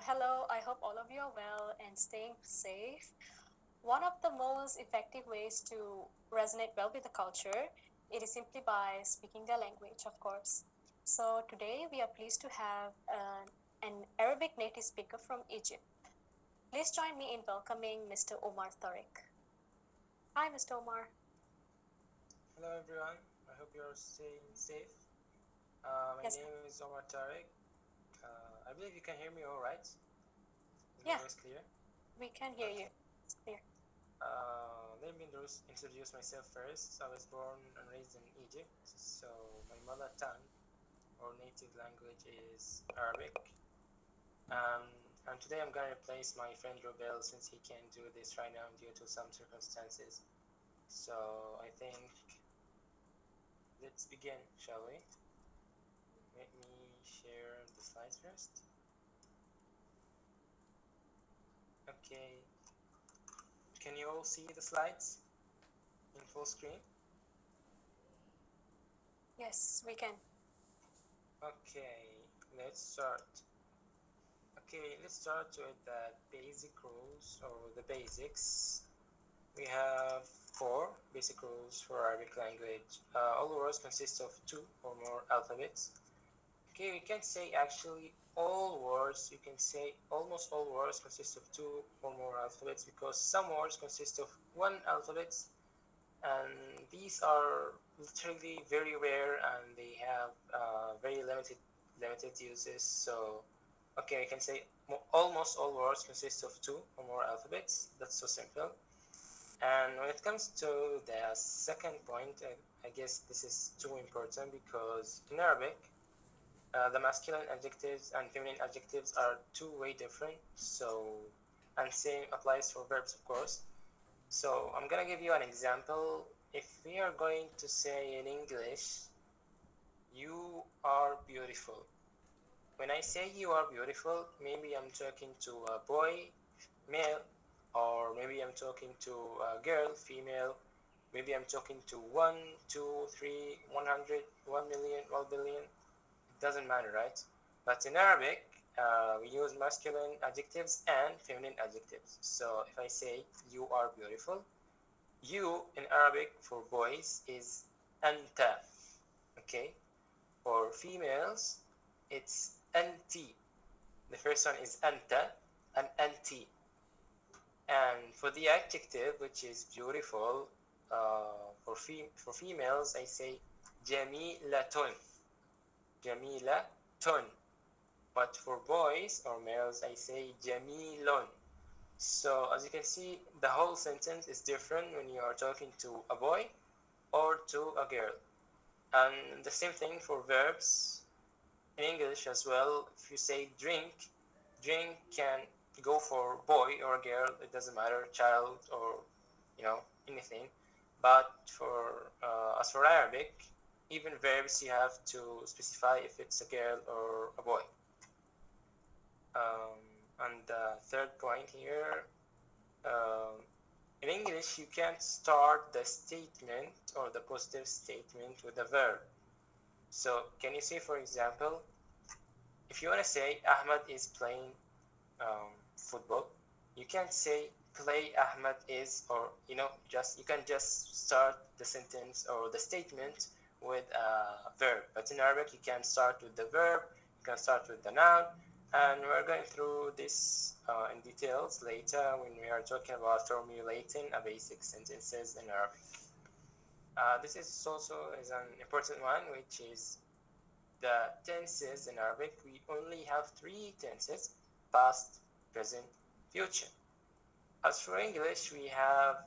Hello, I hope all of you are well and staying safe. One of the most effective ways to resonate well with the culture, it is simply by speaking their language, of course. So today we are pleased to have an Arabic native speaker from Egypt. Please join me in welcoming Mr. Omar Tarek. Hi, Mr. Omar. Hello everyone, I hope you're staying safe. My Yes, name is Omar Tarek. I believe you can hear me all right. Is my yeah, voice clear? we can hear you. Okay. It's clear. Let me introduce myself first. I was born and raised in Egypt, so my mother tongue or native language is Arabic. Um, and today I'm going to replace my friend Robel since he can't do this right now due to some circumstances. So I think let's begin, shall we? Let me share the slides first. Okay, can you all see the slides in full screen? Yes, we can. Okay, let's start. Okay, let's start with the basic rules or the basics. We have 4 basic rules for Arabic language. All words consist of 2 or more alphabets. Okay, we can say actually all words, you can say almost all words consist of 2 or more alphabets because some words consist of 1 alphabet, and these are literally very rare and they have very limited uses. So okay, I can say almost all words consist of 2 or more alphabets. That's so simple. And when it comes to the second point, I guess this is too important because in Arabic the masculine adjectives and feminine adjectives are two-way different. So and same applies for verbs, of course. So I'm gonna give you an example. If we are going to say in English, you are beautiful. When I say you are beautiful, maybe I'm talking to a boy, male, or maybe I'm talking to a girl, female. Maybe I'm talking to 1, 2, 3, 100, 1,000,000, 1,000,000,000. It doesn't matter, right? But in Arabic, we use masculine adjectives and feminine adjectives. So if I say you are beautiful, you in Arabic for boys is anta, okay? For females, it's anti. The first one is anta and anti. And for the adjective, which is beautiful, for females, I say jamilatun, jamilatun. But for boys or males, I say jamilun. So as you can see, the whole sentence is different when you are talking to a boy or to a girl. And the same thing for verbs in English as well. If you say drink, drink can go for boy or girl. It doesn't matter, child or anything. But for as for Arabic, even verbs you have to specify if it's a girl or a boy. And the third point here, um, in English, you can't start the statement or the positive statement with a verb. So can you say, for example, if you want to say Ahmad is playing football, you can't say play Ahmad is, or you can just start the sentence or the statement with a verb. But in Arabic, you can start with the verb, you can start with the noun, and we're going through this in details later when we are talking about formulating a basic sentences in Arabic. This is also is an important one, which is the tenses in Arabic. We only have 3 tenses: past, present, future. As for English, we have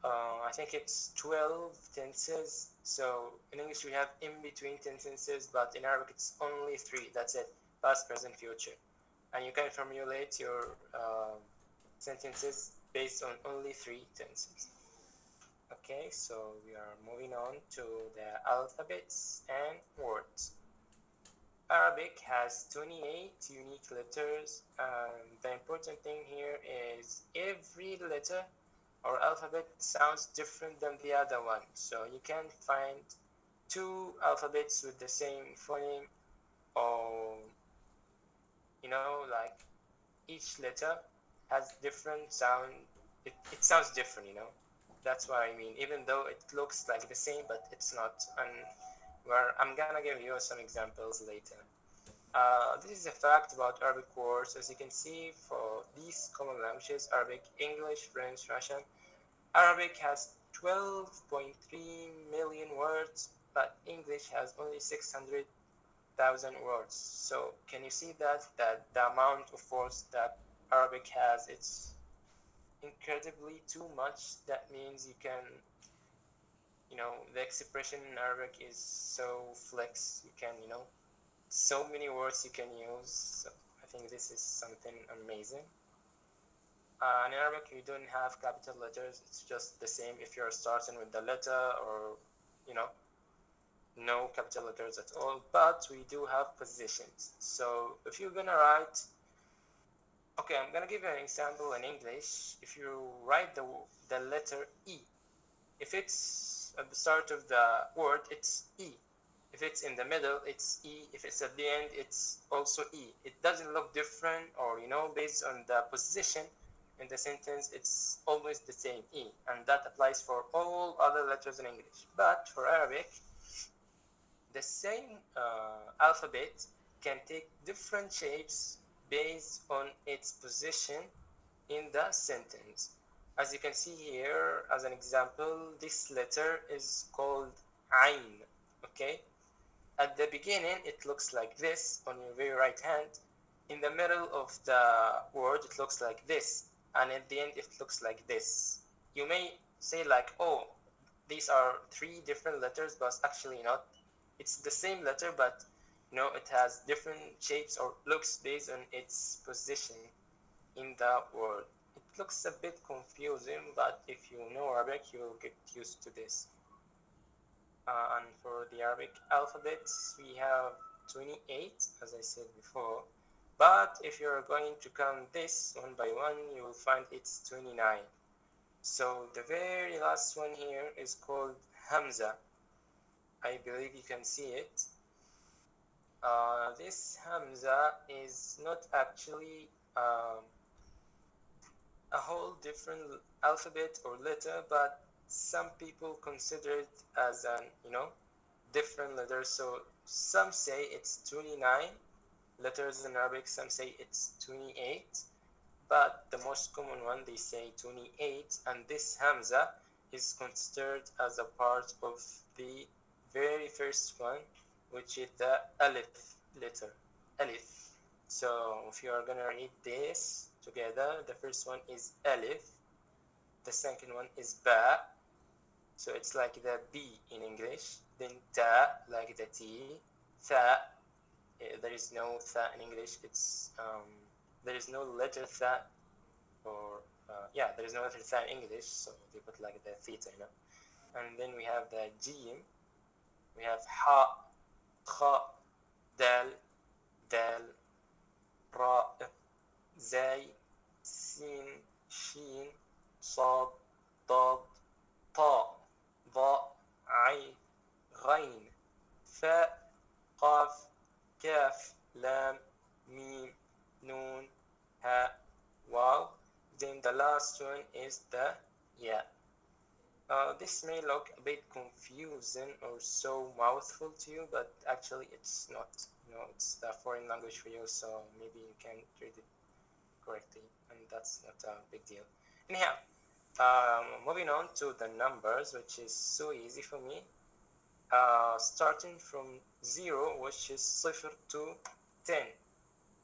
I think it's 12 tenses. So in English we have in between tenses, but in Arabic it's only 3. That's it: past, present, future. And you can formulate your sentences based on only 3 tenses. Okay, so we are moving on to the alphabets and words. Arabic has 28 unique letters, and the important thing here is every letter or alphabet sounds different than the other one. So you can find 2 alphabets with the same phoneme, or like each letter has different sound. It sounds different, you know. That's what I mean. Even though it looks like the same, but it's not. And I'm gonna give you some examples later. This is a fact about Arabic words. As you can see, for these common languages, Arabic, English, French, Russian, Arabic has 12.3 million words, but English has only 600,000 words. So can you see that the amount of words that Arabic has, it's incredibly too much. That means you can, you know, the expression in Arabic is so flex. You can, you know, so many words you can use. So I think this is something amazing. In Arabic, you don't have capital letters. It's just the same if you're starting with the letter or, you know, no capital letters at all. But we do have positions. So if you're gonna write, okay, I'm gonna give you an example in English. If you write the letter E, if it's at the start of the word, it's E. If it's in the middle, it's E. If it's at the end, it's also E. It doesn't look different, or, you know, based on the position in the sentence, it's always the same E. And that applies for all other letters in English. But for Arabic, the same alphabet can take different shapes based on its position in the sentence. As you can see here, as an example, this letter is called Ain, okay? At the beginning, it looks like this on your very right hand. In the middle of the word, it looks like this. And at the end, it looks like this. You may say like, oh, these are three different letters, but actually not. It's the same letter, but, you know, it has different shapes or looks based on its position in the word. It looks a bit confusing, but if you know Arabic, you will get used to this. And for the Arabic alphabets, we have 28, as I said before. But if you're going to count this one by one, you will find it's 29. So the very last one here is called Hamza. I believe you can see it. This Hamza is not actually a whole different alphabet or letter, but some people consider it as an, you know, different letter. So some say it's 29 letters in Arabic, some say it's 28, but the most common one, they say 28, and this Hamza is considered as a part of the very first one, which is the Alif letter, Alif. So if you are gonna read this together, the first one is Alif, the second one is Ba, so it's like the B in English, then Ta, like the T, Tha, there is no Tha in English, it's, there is no letter Tha, or, yeah, there is no letter Tha in English, so they put like the theta, you know. And then we have the Jim, we have Ha, Kha, Dal, Dal, Ra, Zay, Sin, Shin, Sad, Dad, Ta, ضاء عين غين فاء قاف كاف لام ميم نون هاء واو. Then the last one is the ya. This may look a bit confusing or so mouthful to you, but actually it's not. You know, it's a foreign language for you, so maybe you can read it correctly, and that's not a big deal. Anyhow, moving on to the numbers, which is so easy for me. Starting from 0, which is 0 to 10.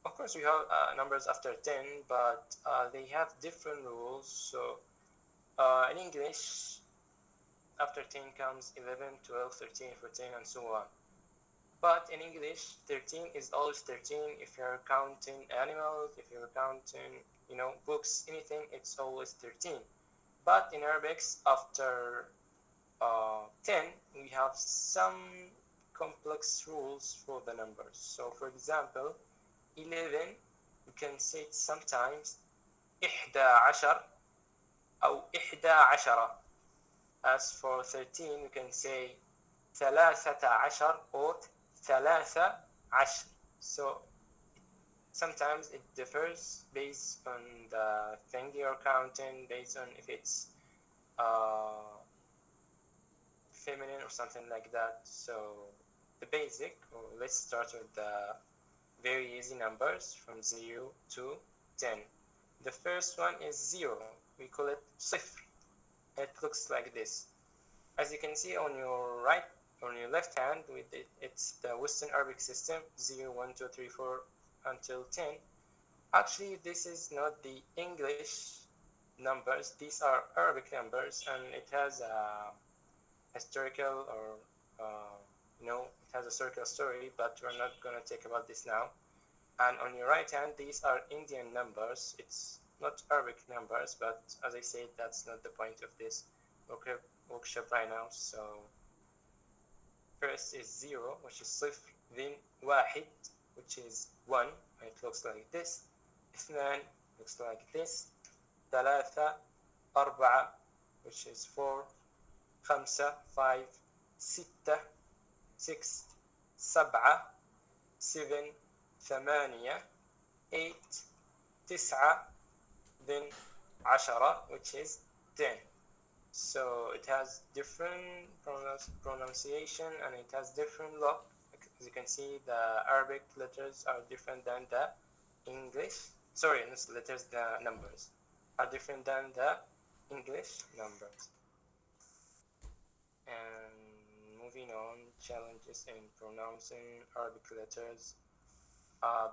Of course, we have numbers after 10, but they have different rules. So in English, after 10 comes 11, 12, 13, 14, and so on. But in English, 13 is always 13. If you're counting animals, if you're counting, you know, books, anything, it's always 13. But in Arabic, after 10, we have some complex rules for the numbers. So for example, 11, you can say it sometimes 11 أو 11. As for 13, you can say 13 or 13. So sometimes it differs based on the thing you're counting, based on if it's feminine or something like that. So the basic, let's start with the very easy numbers from 0 to 10. The first one is 0. We call it صفر. It looks like this. As you can see on your left hand, with it's the Western Arabic system, 0, 1, 2, 3, 4 until 10. Actually, this is not the English numbers. These are Arabic numbers, and it has a historical or it has a circular story, but we're not going to talk about this now. And on your right hand, these are Indian numbers. It's not Arabic numbers, but as I said, that's not the point of this workshop right now. So first is 0, which is صفر, then واحد, which is 1, it looks like this. اثنان looks like this. ثلاثة, أربعة, which is 4. خمسة, 5. ستة, 6. سبعة, 7. ثمانية, 8. تسعة, then 10, which is 10. So it has different pronunciation and it has different look. As you can see, the Arabic letters are different than the English. Sorry, not letters, the numbers are different than the English numbers. And moving on, challenges in pronouncing Arabic letters.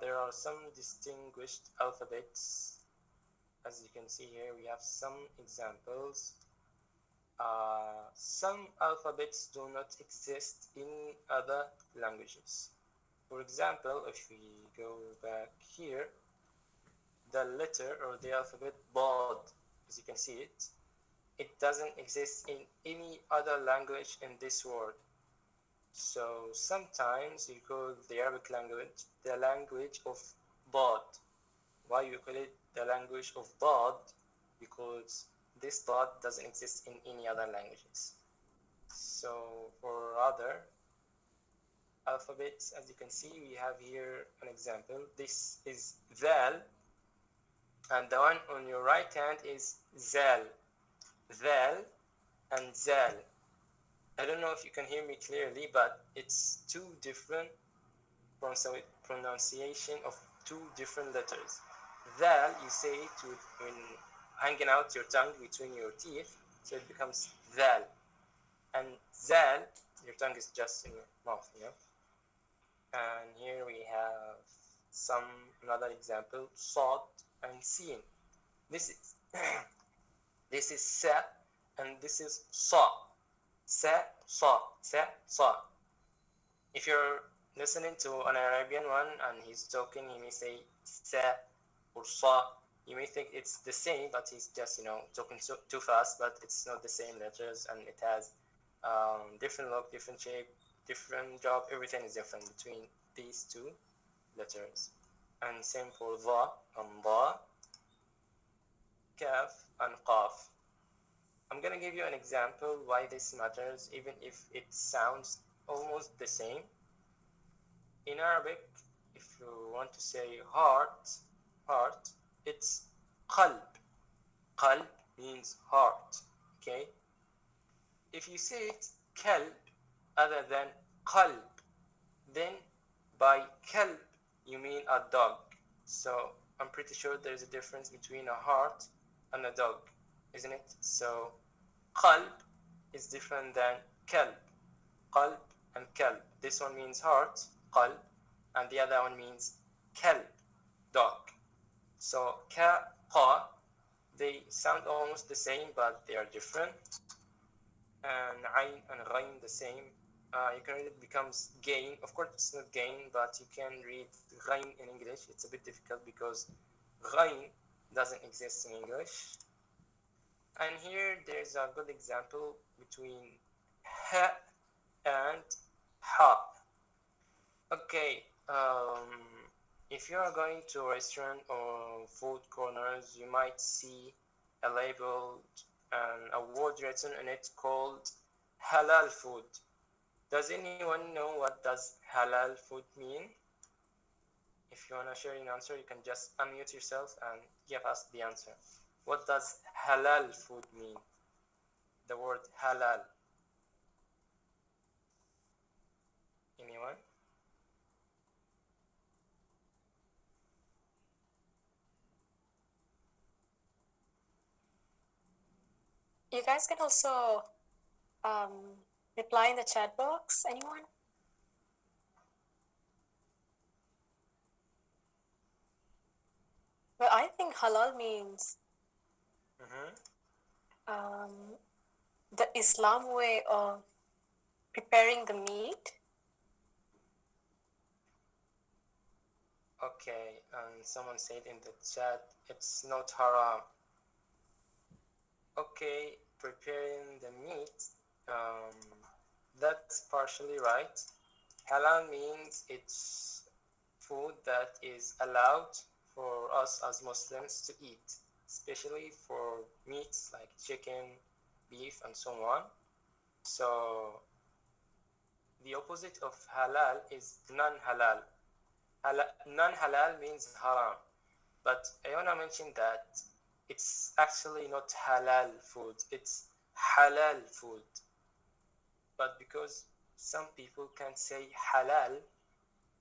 There are some distinguished alphabets. As you can see here, we have some examples. Some alphabets do not exist in other languages. For example, if we go back here, the letter or the alphabet Bod, as you can see it doesn't exist in any other language in this world. So sometimes you call the Arabic language the language of Bod. Why you call it the language of Bod? Because this dot doesn't exist in any other languages. So for other alphabets, as you can see, we have here an example. This is Zal, and the one on your right hand is Zal. Zal and Zal. I don't know if you can hear me clearly, but it's two different pronunciation of two different letters. Zal, you say it when hanging out your tongue between your teeth, so it becomes Zal. And Zal, your tongue is just in your mouth, And here we have another example, Sad and Sin. This is Sa and this is Sa. Sa, Sa, Sa, Sa. If you're listening to an Arabian one and he's talking, he may say Sa or Sa. You may think it's the same, but he's just, talking too fast, but it's not the same letters, and it has different look, different shape, different job. Everything is different between these two letters. And same for Dha and Da, Kaf and Qaf. I'm going to give you an example why this matters, even if it sounds almost the same. In Arabic, if you want to say heart, it's qalb. Qalb means heart, okay? If you say it kalb other than qalb, then by kalb you mean a dog. So I'm pretty sure there's a difference between a heart and a dog, isn't it? So qalb is different than kalb. Qalb and kalb. This one means heart, qalb, and the other one means kalb, dog. So ka, qa, they sound almost the same, but they are different. And ayn and ghayn the same. You can read it becomes gain. Of course, it's not gain, but you can read ghayn in English. It's a bit difficult because ghayn doesn't exist in English. And here there's a good example between ha and ha. Okay, if you are going to a restaurant or food corners, you might see a label and a word written in it called halal food. Does anyone know what does halal food mean? If you want to share an answer, you can just unmute yourself and give us the answer. What does halal food mean? The word halal. Anyone? You guys can also reply in the chat box. Anyone? Well, I think halal means the Islam way of preparing the meat. Okay, and someone said in the chat, it's not haram. Okay, preparing the meat, that's partially right. Halal means it's food that is allowed for us as Muslims to eat, especially for meats like chicken, beef, and so on. So the opposite of halal is non-halal. Non-halal means haram. But I want to mention that it's actually not halal food, it's halal food. But because some people can't say halal,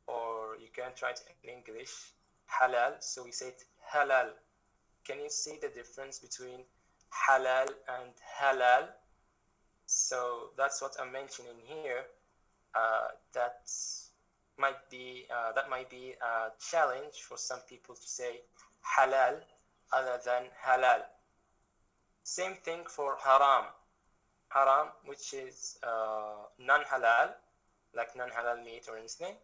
or you can't write in English halal, so we say it halal. Can you see the difference between halal and halal? So that's what I'm mentioning here. That might be a challenge for some people to say halal other than halal. Same thing for haram. Haram, which is non-halal, like non-halal meat or anything.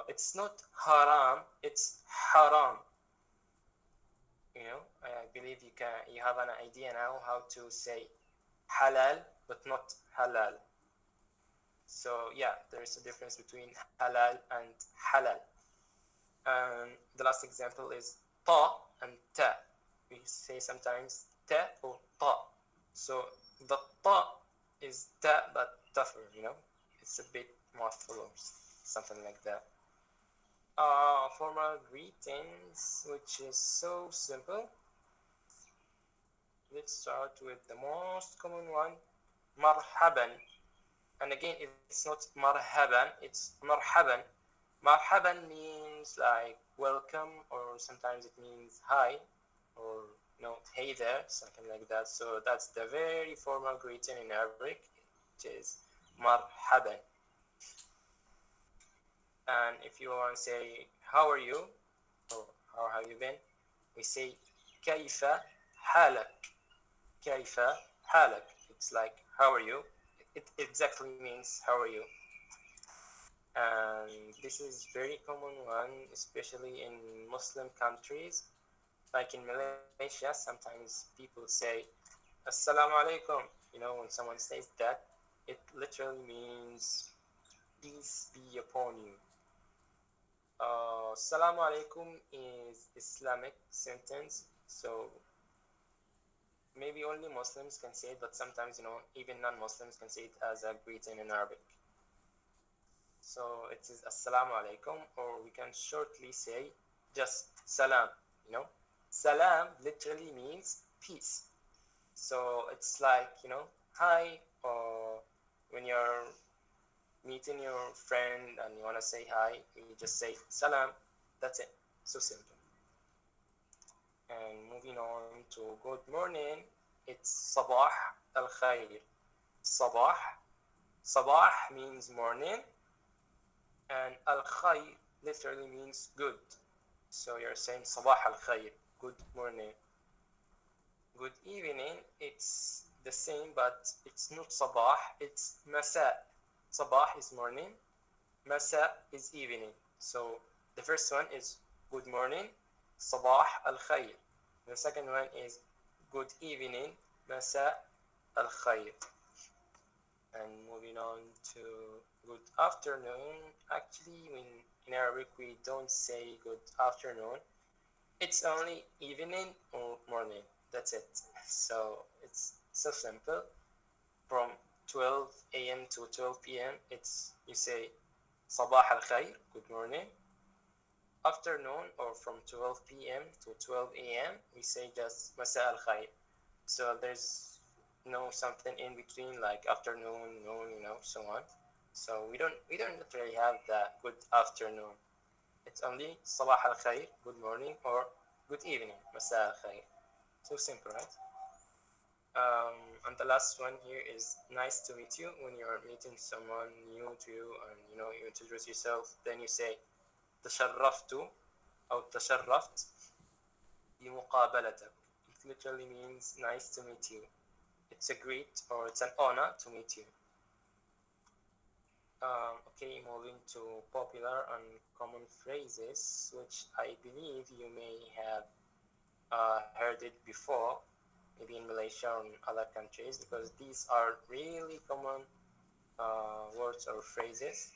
It's not haram, it's haram. You know, I believe you have an idea now how to say halal but not halal. So yeah, there is a difference between halal and halal. And the last example is ta and ta. We say sometimes ta or ta. So the ta is ta but tougher, you know. It's a bit mouthful or something like that. Formal greetings, which is so simple. Let's start with the most common one, marhaban. And again, it's not marhaban, it's marhaban. Marhaban means like welcome, or sometimes it means hi, or hey there, something like that. So that's the very formal greeting in Arabic, which is marhaban. And if you want to say how are you, or how have you been, we say كيف حالك. كيف حالك. It's like how are you. It exactly means how are you. And this is very common one, especially in Muslim countries. Like in Malaysia, sometimes people say Assalamu alaikum. When someone says that, it literally means peace be upon you. Assalamu alaikum is Islamic sentence, so maybe only Muslims can say it, but sometimes even non-Muslims can say it as a greeting in Arabic. So it is Assalamu alaikum, or we can shortly say just salam. Salam literally means peace. So it's like hi, or when you're meeting your friend and you want to say hi, you just say salam. That's it. So simple. And moving on to good morning, it's sabah al khair. Sabah means morning, and al khair literally means good. So you're saying sabah al khair, good morning. Good evening, it's the same, but it's not sabah, it's masa. Sabah is morning, masa is evening. So the first one is good morning, sabah al khair. The second one is good evening, masa al khair. And moving on to good afternoon. Actually, in Arabic we don't say good afternoon. It's only evening or morning. That's it. So it's so simple. From 12 a.m. to 12 p.m. you say Sabah al Khair, good morning. afternoon or from 12 p.m. to 12 a.m. we say just مساء الخير. So there's no something in between like afternoon, noon, so on. So we don't literally have that good afternoon. It's only صباح الخير, good morning, or good evening, مساء الخير. So simple, right? And the last one here is nice to meet you. When you're meeting someone new to you and you introduce yourself, then you say تشرفت أو تشرفت بمقابلتك. It literally means nice to meet you. It's a great or it's an honor to meet you. Okay, moving to popular and common phrases, which I believe you may have heard it before, maybe in Malaysia or in other countries, because these are really common words or phrases.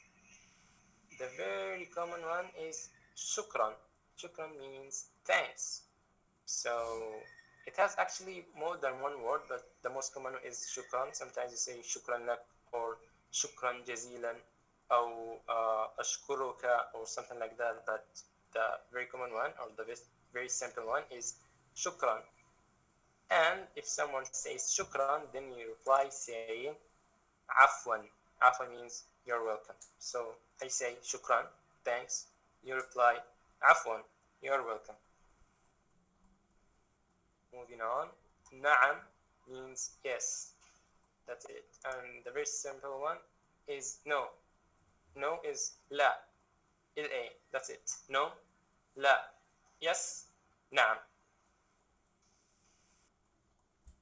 The very common one is shukran. Shukran means thanks. So it has actually more than one word, but the most common is shukran. Sometimes you say shukran lak or shukran jazilan or ashkuruka or something like that. But the very common one or the very simple one is shukran. And if someone says shukran, then you reply saying afwan. Afwan means you're welcome. So I say shukran, thanks. You reply afwan, you're welcome. Moving on, na'am means yes. That's it. And the very simple one is no. No is la. La. That's it. No, la. Yes, na'am.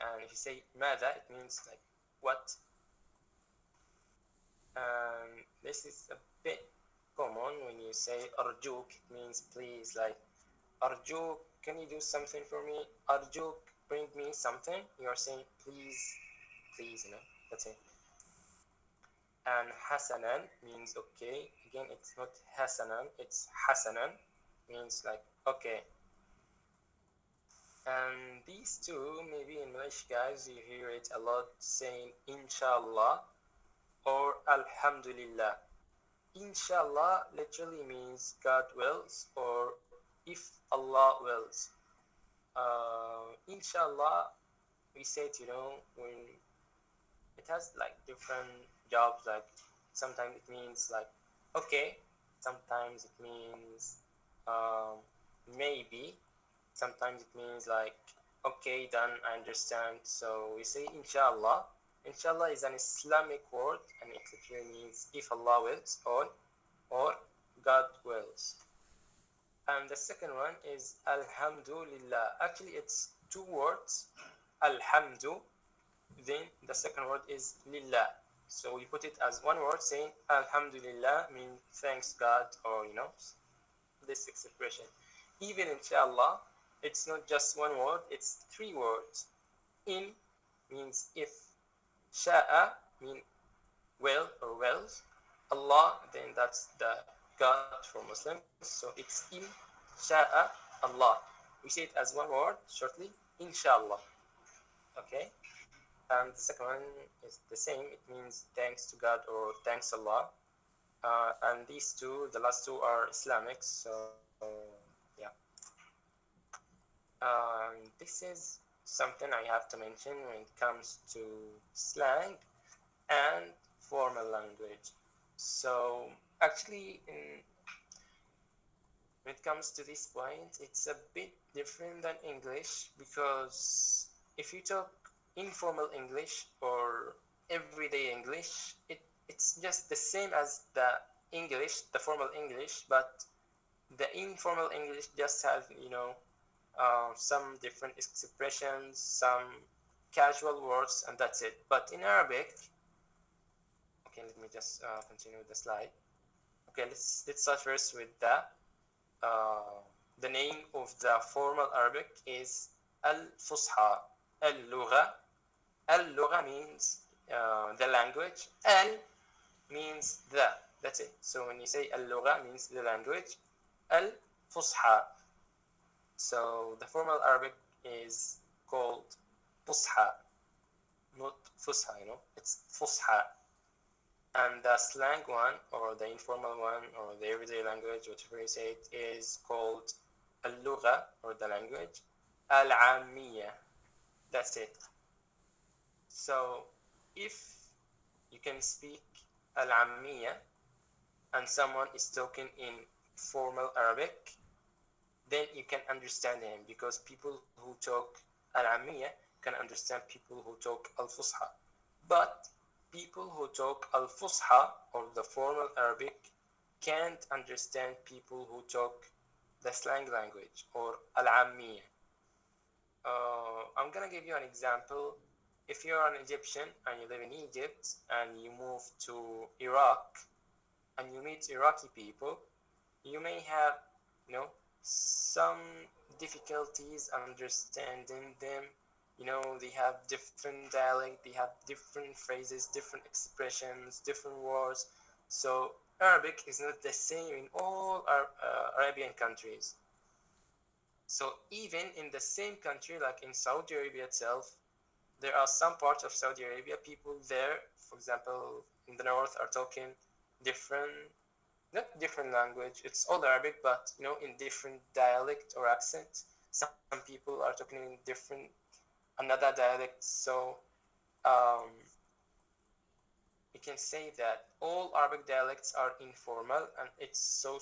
And if you say ماذا, it means like what. And this is a bit common when you say arjuk. It means please, like arjuk, can you do something for me? Arjuk, bring me something. You are saying please, that's it. And hasanan means okay. Again, it's not hasanan, it's hasanan, means like okay. And these two, maybe in Malaysia, guys, you hear it a lot saying inshallah or alhamdulillah. Inshallah literally means God wills or if Allah wills. Inshallah, we say it, when it has like different jobs, like sometimes it means like okay, sometimes it means maybe, sometimes it means like okay, done, I understand. So we say inshallah. Inshallah is an Islamic word and it literally means if Allah wills or God wills. And the second one is alhamdulillah. Actually it's two words, alhamdu, then the second word is lillah. So we put it as one word saying alhamdulillah means thanks God, or this expression. Even inshallah, it's not just one word, it's three words. In means if, sha'a mean will or wills, Allah, then that's the God for Muslims. So it's in sha'a Allah. We say it as one word shortly, inshallah. Okay. And the second one is the same. It means thanks to God or thanks Allah. And these two, the last two, are Islamic. So yeah. This is something I have to mention when it comes to slang and formal language. So actually, when it comes to this point, it's a bit different than English, because if you talk informal English or everyday English, it's just the same as the English, the formal English, but the informal English just has some different expressions, some casual words, and that's it. But in Arabic, okay, let me just continue with the slide. Okay, let's start first with the name of the formal Arabic is al-Fusha, al-Lugha. Al-Lugha means the language. Al means the. That's it. So when you say al-Lugha means the language. Al-Fusha. So the formal Arabic is called Fusha, not Fusha, it's Fusha. And the slang one, or the informal one, or the everyday language, whatever you say it, is called اللغة, or the language, العامية. That's it. So if you can speak العامية and someone is talking in formal Arabic, then you can understand him, because people who talk العامية can understand people who talk الفصحى. But people who talk al-Fusha, or the formal Arabic, can't understand people who talk the slang language, or al-Ammiya. I'm gonna give you an example. If you're an Egyptian and you live in Egypt and you move to Iraq and you meet Iraqi people, you may have, some difficulties understanding them. They have different dialect, they have different phrases, different expressions, different words. So Arabic is not the same in all Arabian countries. So even in the same country, like in Saudi Arabia itself, there are some parts of Saudi Arabia, people there, for example, in the north, are talking different, not different language, it's all Arabic, but in different dialect or accent. Some people are talking in different, another dialect. So you can say that all Arabic dialects are informal, and it's so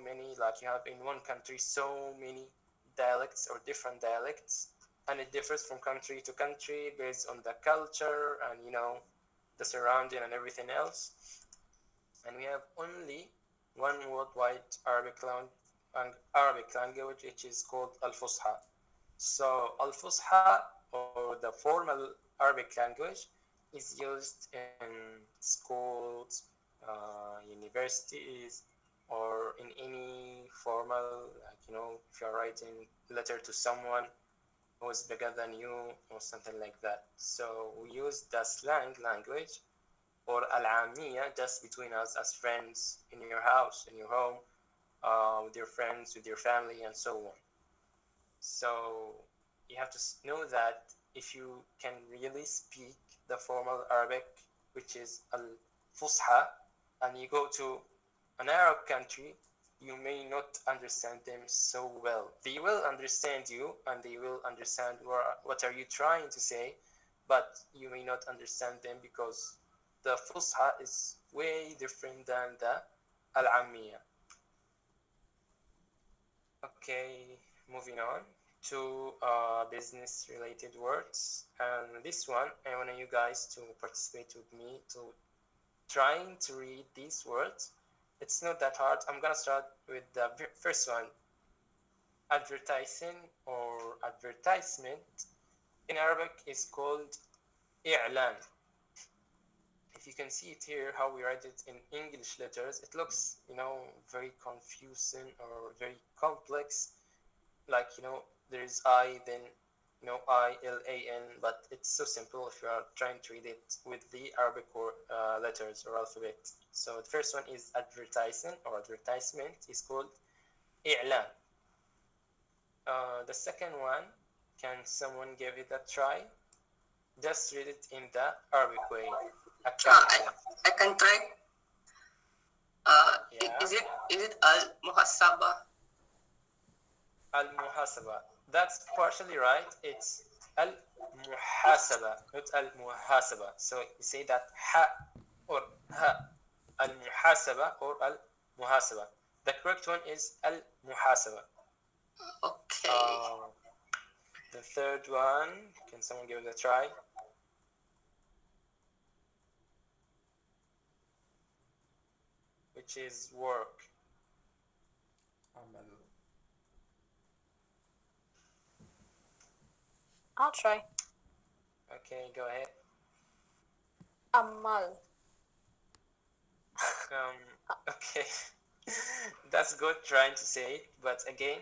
many, like you have in one country so many dialects or different dialects, and it differs from country to country based on the culture and the surrounding and everything else. And we have only one worldwide Arabic language, which is called Al-Fusha. So Al-Fusha, or the formal Arabic language, is used in schools, universities, or in any formal, if you're writing a letter to someone who is bigger than you or something like that. So we use the slang language, or al-amiyya, just between us as friends, in your house, in your home, with your friends, with your family, and so on. So you have to know that if you can really speak the formal Arabic, which is al-Fusha, and you go to an Arab country, you may not understand them so well. They will understand you, and they will understand what are you trying to say, but you may not understand them, because the Fusha is way different than the al-Ammiya. Okay, moving on to business related words. And this one, I want you guys to participate with me to trying to read these words. It's not that hard. I'm gonna start with the first one. Advertising, or advertisement, in Arabic is called i'lan. If you can see it here, how we write it in English letters, it looks, very confusing or very complex. Like, there's I, then, I-L-A-N, but it's so simple if you are trying to read it with the Arabic letters or alphabet. So the first one is advertising, or advertisement, is called i'lan. The second one, can someone give it a try? Just read it in the Arabic way. I can try. Yeah. Is it al-muhasaba? Al-muhasaba. That's partially right. It's al-muhasaba, not al-muhasaba. So you say that ha or ha. Al-muhasaba or al-muhasaba. The correct one is al-muhasaba. Okay. The third one, can someone give it a try? Which is work. I'll try. Okay, go ahead. Amal. Okay. That's good trying to say it, but again,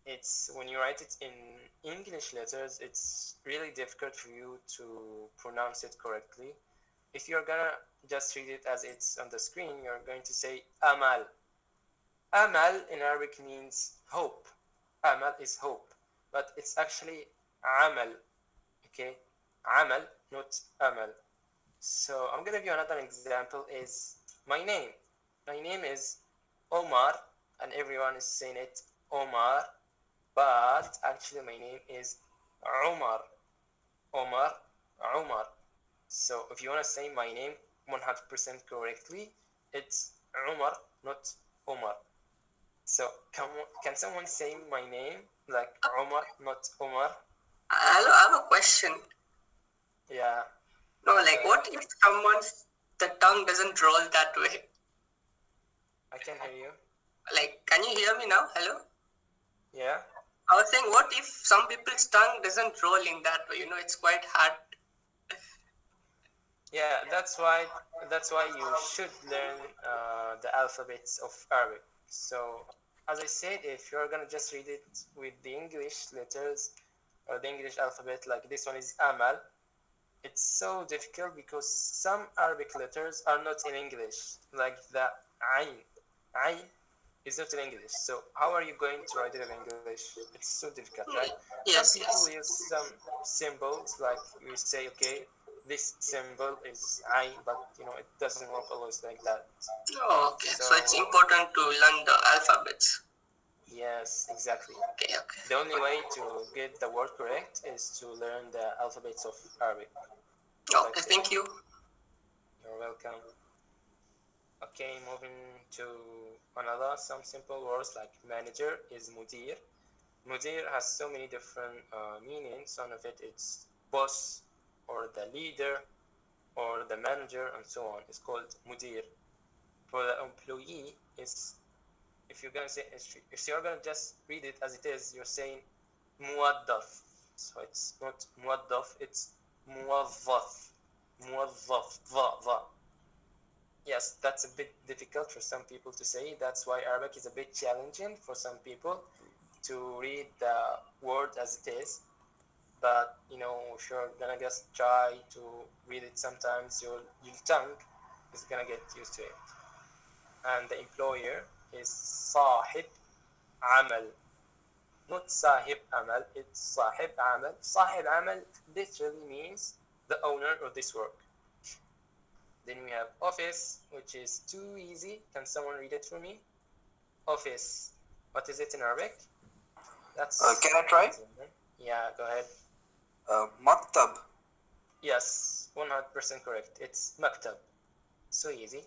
it's when you write it in English letters, it's really difficult for you to pronounce it correctly. If you're gonna just read it as it's on the screen, you're going to say amal. Amal in Arabic means hope. Amal is hope, but it's actually amal. Okay, amal, not amal. So I'm gonna give you another example is my name. My name is Omar, and everyone is saying it Omar, but actually my name is Omar. Omar, Omar. So if you want to say my name 100% correctly, it's Omar, not Omar. So can someone say my name like Omar, not Omar? Hello, I have a question. Yeah. No, like what if the tongue doesn't roll that way? I can hear you. Like, can you hear me now? Hello? Yeah. I was saying, what if some people's tongue doesn't roll in that way? It's quite hard. Yeah, that's why you should learn the alphabets of Arabic. So as I said, if you're gonna just read it with the English letters or the English alphabet, like this one is Amal, it's so difficult because some Arabic letters are not in English, like the Ain. Ain is not in English. So how are you going to write it in English? It's so difficult, right? Some Yes, people yes. use some symbols, like you say, okay, this symbol is Ain, but it doesn't work always like that. Oh, okay. So So it's important to learn the alphabets. yes, exactly. Okay, okay. The only way to get the word correct is to learn the alphabets of Arabic. Okay, thank you. You're welcome. Okay, moving to some simple words like manager is mudir. Mudir has so many different meanings. Some of it it's boss or the leader or the manager and so on. It's called mudir. For the employee, is if you're gonna just read it as it is, you're saying muwaddaf. So it's not muwaddaf, it's muwazzaf. Muwazzaf. Yes, that's a bit difficult for some people to say. That's why Arabic is a bit challenging for some people to read the word as it is. But if you're gonna just try to read it, sometimes your tongue is gonna get used to it. And the employer is sahib amal, not sahib amal. It's sahib amal. Sahib amal literally means the owner of this work. Then we have office, which is too easy. Can someone read it for me? Office. What is it in Arabic? Can I try? Yeah, go ahead. Maktab. Yes, 100% correct. It's maktab. So easy.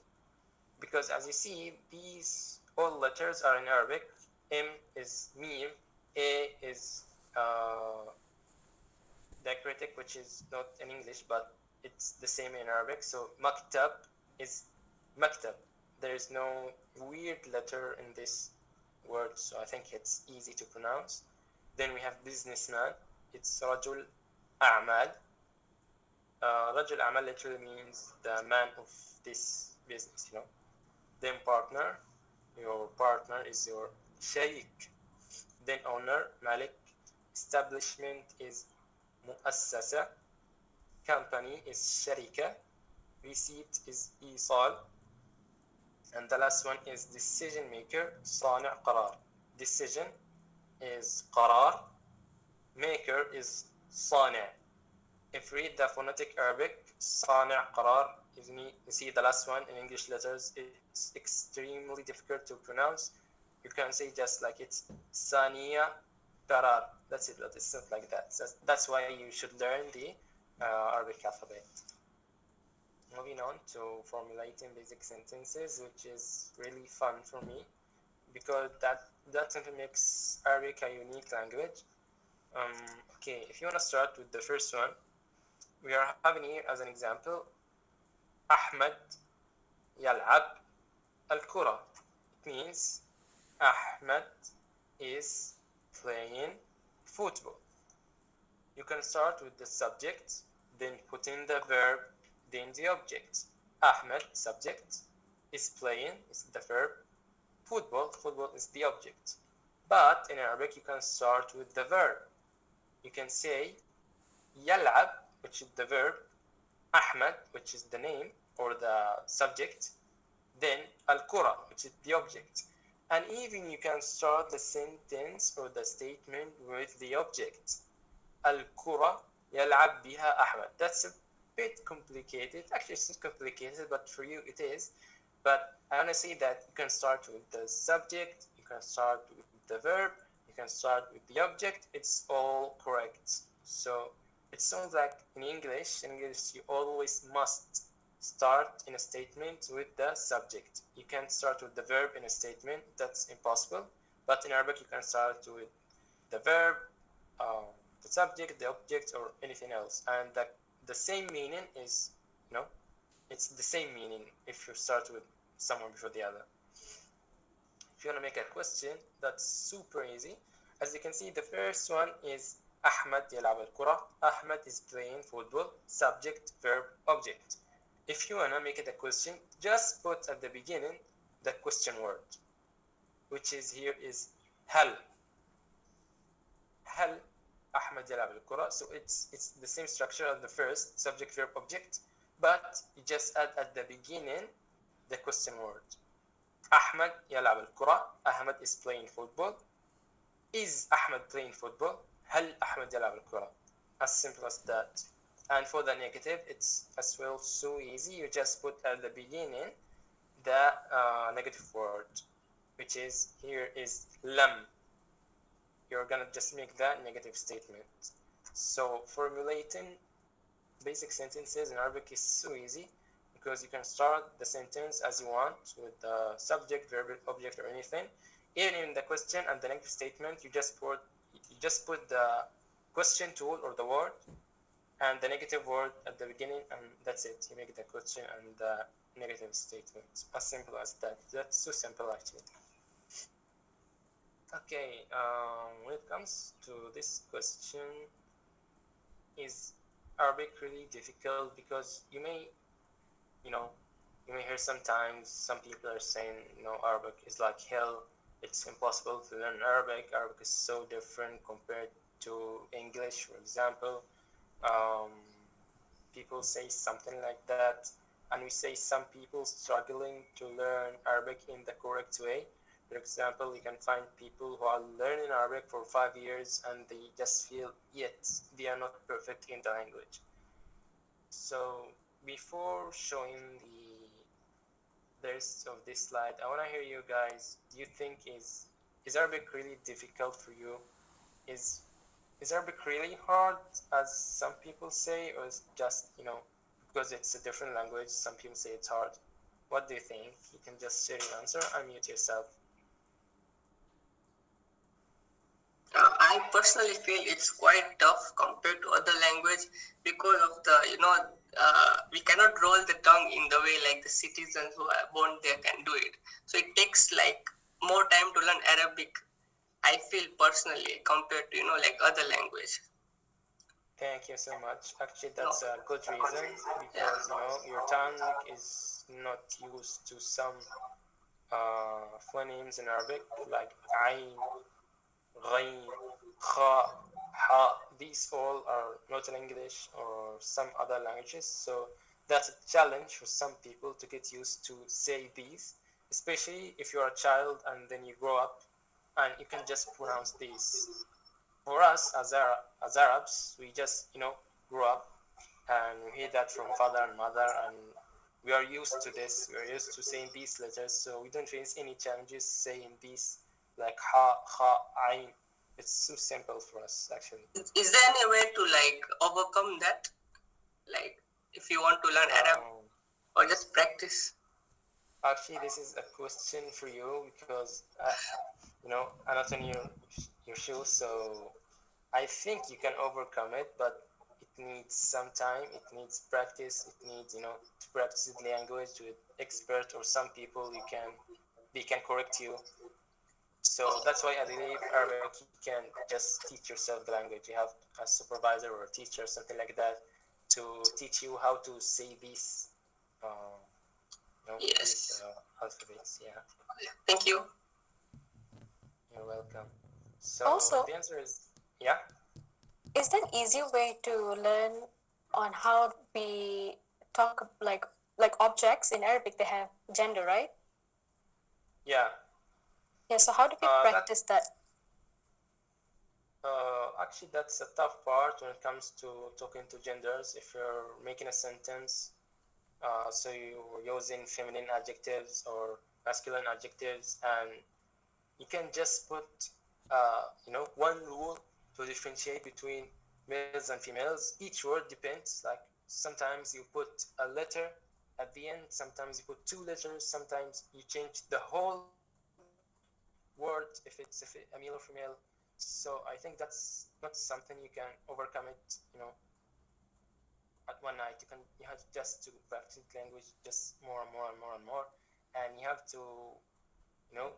Because as you see, these all letters are in Arabic. M is mim. A is diacritic, which is not in English, but it's the same in Arabic. So maktab is maktab. There is no weird letter in this word, so I think it's easy to pronounce. Then we have businessman. It's rajul a'mal. Rajul a'mal literally means the man of this business, Then partner. Your partner is your shaykh. Then owner, malik. Establishment is muassasa. Company is sharika. Receipt is isal. And the last one is decision maker, صانع قرار. Decision is قرار. Maker is صانع. If you read the phonetic Arabic, صانع قرار, you see the last one in English letters, it's extremely difficult to pronounce. You can say just like it's ثانية قرار. That's it, but it's not like that. So that's why you should learn the Arabic alphabet. Moving on to formulating basic sentences, which is really fun for me because that simply makes Arabic a unique language. Okay, if you want to start with the first one, we are having here as an example, Ahmed yal'ab al-kura. It means Ahmed is playing football. You can start with the subject, then put in the verb, then the object. Ahmed, subject, is playing, is the verb. Football is the object. But in Arabic, you can start with the verb. You can say yal'ab, which is the verb, Ahmed, which is the name or the subject, then al-kura, which is the object. And even you can start the sentence or the statement with the object. Al-kura yal'ab biha Ahmed. That's bit complicated. Actually, it's not complicated, but for you it is. But I want to say that you can start with the subject, you can start with the verb, you can start with the object. It's all correct. So it sounds like in English you always must start in a statement with the subject. You can't start with the verb in a statement. That's impossible. But in Arabic, you can start with the verb, the subject, the object, or anything else. And the same meaning is, it's the same meaning if you start with someone before the other. If you want to make a question, that's super easy. As you can see, the first one is Ahmed يلعب الكرة. Ahmed is playing football. Subject, verb, object. If you want to make it a question, just put at the beginning the question word, which is here is هل. هل أحمد يلعب الكرة. So it's the same structure as the first, subject, verb, object, but you just add at the beginning the question word. أحمد يلعب الكرة. Ahmed is playing football. Is Ahmed playing football? هل أحمد يلعب الكرة? As simple as that. And for the negative, it's as well so easy. You just put at the beginning the negative word, which is here is لم. You're gonna just make that negative statement. So formulating basic sentences in Arabic is so easy because you can start the sentence as you want with the subject, verb, object, or anything. Even in the question and the negative statement, you just put the question tool or the word and the negative word at the beginning, and that's it. You make the question and the negative statement. As simple as that. That's so simple actually. Okay, when it comes to this question, is Arabic really difficult? Because you may hear sometimes some people are saying, Arabic is like hell. It's impossible to learn Arabic. Arabic is so different compared to English, for example. People say something like that, and we say some people struggling to learn Arabic in the correct way. For example, you can find people who are learning Arabic for 5 years and they just feel yet they are not perfect in the language. So before showing the rest of this slide, I want to hear you guys. Do you think is Arabic really difficult for you? Is Arabic really hard, as some people say, or is just, because it's a different language, some people say it's hard? What do you think? You can just share your answer. Unmute yourself. I personally feel it's quite tough compared to other language because of the, we cannot roll the tongue in the way like the citizens who are born there can do it. So it takes like more time to learn Arabic, I feel personally, compared to, like other language. Thank you so much. Actually, that's a good reason because, your tongue is not used to some phonemes in Arabic like ayn, ghayn, kha, ha. These all are not in English or some other languages. So that's a challenge for some people to get used to say these, especially if you're a child and then you grow up and you can just pronounce these. For us as Arabs, we just grow up and we hear that from father and mother, and we are used to this. We are used to saying these letters, so we don't face any challenges saying these like ha, kha, ayn. It's so simple for us actually. Is there any way to like overcome that? Like if you want to learn Arabic or just practice? Actually, this is a question for you because I'm not in your shoes, so I think you can overcome it, but it needs some time. It needs practice. It needs to practice the language with expert or some people they can correct you. So that's why I believe Arabic you can just teach yourself the language. You have a supervisor or a teacher, something like that, to teach you how to say these. Yes. These alphabets. Yeah. Thank you. You're welcome. So Also, the answer is yeah. is there an easier way to learn on how we talk like objects in Arabic? They have gender, right? Yeah. Yeah. So how do we practice that? Actually, that's a tough part when it comes to talking to genders. If you're making a sentence, so you're using feminine adjectives or masculine adjectives, and you can just put, one rule to differentiate between males and females. Each word depends. Like sometimes you put a letter at the end, sometimes you put two letters, sometimes you change the whole word if it's a male or female. So I think that's not something you can overcome it, at one night. You have just to practice language just more and more and more and more, and you have to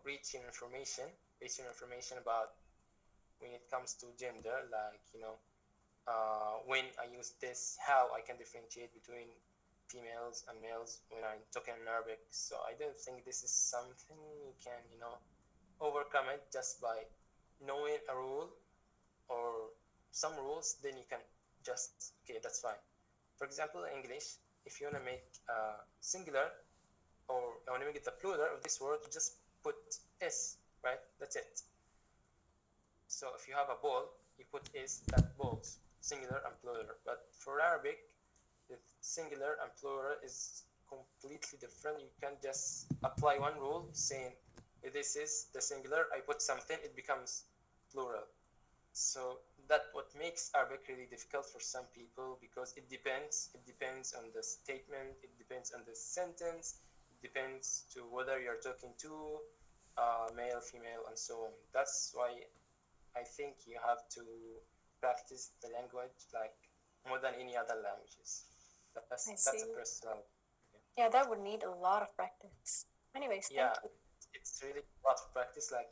reach in information about when it comes to gender, like when I use this, how I can differentiate between females and males when I'm talking in Arabic. So I don't think this is something you can overcome it just by knowing a rule or some rules. Then you can just, okay, that's fine. For example, in English, if you want to make singular, or you want to make the plural of this word, you just put s, right? That's it. So if you have a ball, you put is, that balls, singular and plural. But for Arabic, the singular and plural is completely different. You can just apply one rule saying this is the singular, I put something, it becomes plural. So that what makes Arabic really difficult for some people, because it depends on the statement, it depends on the sentence, it depends to whether you're talking to male, female, and so on. That's why I think you have to practice the language like more than any other languages. That's a personal. Yeah, that would need a lot of practice. Anyways, yeah, thank you. It's really a lot of practice, like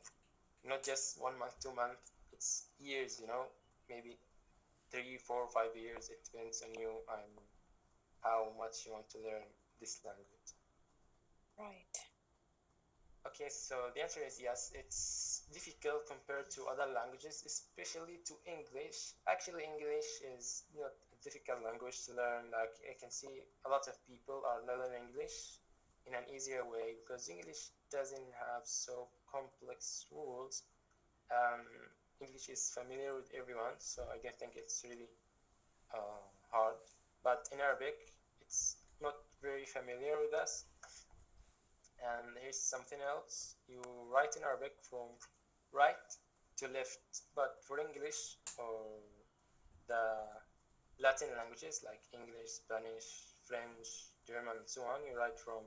not just 1 month, 2 months, it's years, maybe 3, 4, 5 years. It depends on you and how much you want to learn this language. Right. Okay, so the answer is yes, it's difficult compared to other languages, especially to English. Actually, English is not a difficult language to learn. Like I can see a lot of people are learning English in an easier way because English doesn't have so complex rules. English is familiar with everyone, so I don't think it's really hard. But in Arabic, it's not very familiar with us. And here's something else. You write in Arabic from right to left, but for English or the Latin languages like English, Spanish, French, German, and so on, you write from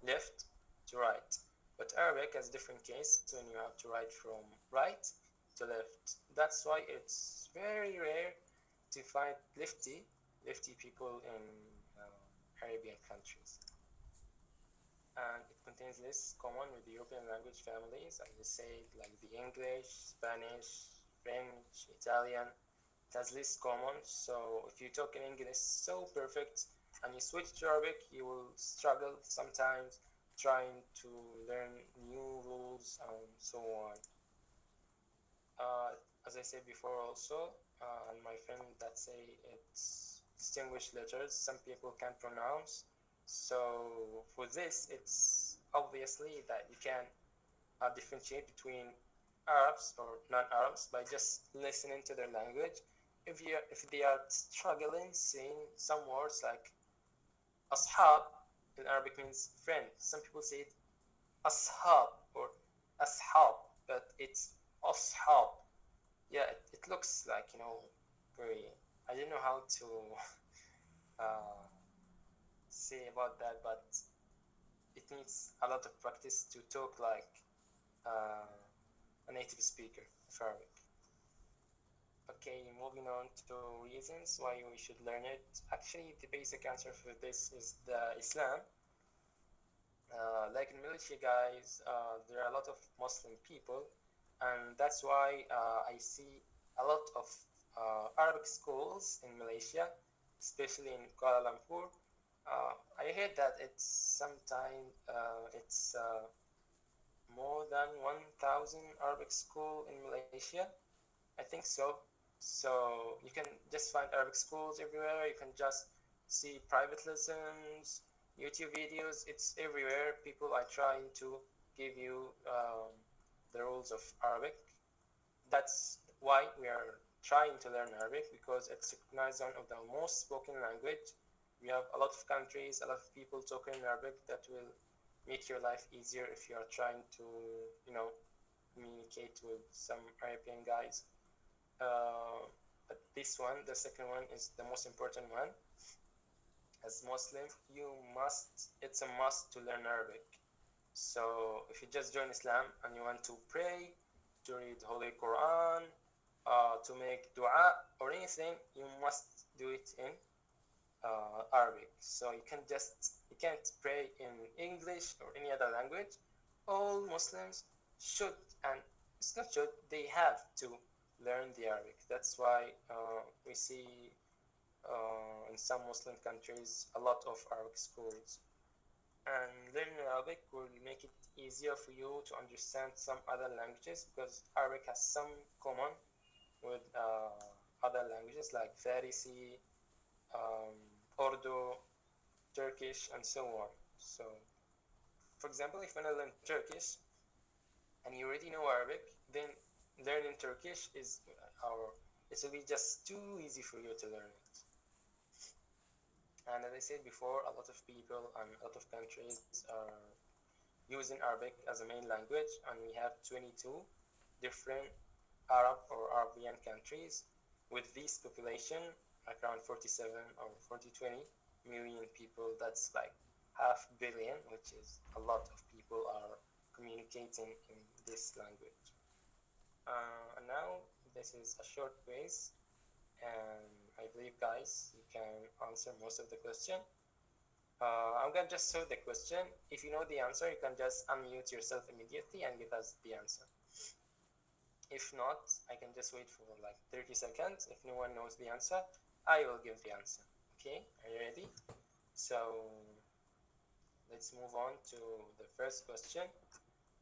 left to right. But Arabic has a different case when you have to write from right to left. That's why it's very rare to find lefty people in Arabian countries. And it contains lists common with the European language families, as I said, like the English, Spanish, French, Italian. It has lists common, so if you talk in English so perfect and you switch to Arabic, you will struggle sometimes trying to learn new rules and so on. As I said before also, and my friend that say it's distinguished letters, some people can't pronounce. So for this, it's obviously that you can differentiate between Arabs or non-Arabs by just listening to their language. If they are struggling saying some words like ashab in Arabic means friend. Some people say it ashab or ashab, but it's ashab. Yeah, it looks like very. I don't know how to say about that, but it needs a lot of practice to talk like a native speaker of Arabic. Okay, moving on to reasons why we should learn it. Actually, the basic answer for this is the Islam. Like in Malaysia, guys, there are a lot of Muslim people, and that's why I see a lot of Arabic schools in Malaysia, especially in Kuala Lumpur. I heard that it's more than 1,000 Arabic school in Malaysia. I think so. So you can just find Arabic schools everywhere. You can just see private lessons, YouTube videos. It's everywhere. People are trying to give you the rules of Arabic. That's why we are trying to learn Arabic because it's recognized one of the most spoken language. We have a lot of countries, a lot of people talking Arabic that will make your life easier if you are trying to, communicate with some Arabian guys. But this one, the second one, is the most important one. As Muslim, it's a must to learn Arabic. So if you just join Islam and you want to pray, to read Holy Quran, to make dua or anything, you must do it in Arabic. So you can't pray in English or any other language. All Muslims should, and it's not should, they have to learn the Arabic. That's why we see in some Muslim countries a lot of Arabic schools. And learning Arabic will make it easier for you to understand some other languages because Arabic has some common with other languages like Farsi, Urdu, Turkish, and so on. So, for example, if you want to learn Turkish and you already know Arabic, then learning Turkish it will be just too easy for you to learn it. And as I said before, a lot of people and a lot of countries are using Arabic as a main language, and we have 22 different Arab or Arabian countries with this population, like around 47 or 20 million people. That's like 500 million, which is a lot of people are communicating in this language. And now this is a short quiz, and I believe, guys, you can answer most of the question. I'm going to just show the question. If you know the answer, you can just unmute yourself immediately and give us the answer. If not, I can just wait for like 30 seconds. If no one knows the answer, I will give the answer. Okay, are you ready? So let's move on to the first question.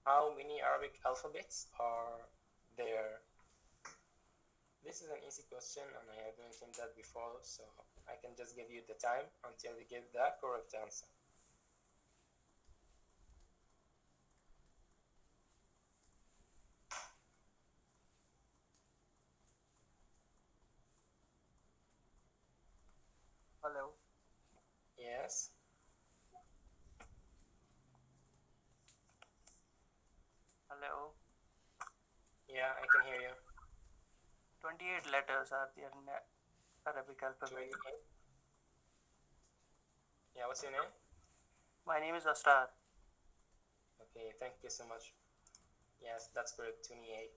How many Arabic alphabets are there? This is an easy question, and I have mentioned that before, so I can just give you the time until you give the correct answer. Hello. Yes. Hello. Yeah, I can hear you. 28 letters are there in Arabic alphabet. 28. Yeah, what's your name? My name is Asrar. Okay, thank you so much. Yes, that's correct, 28.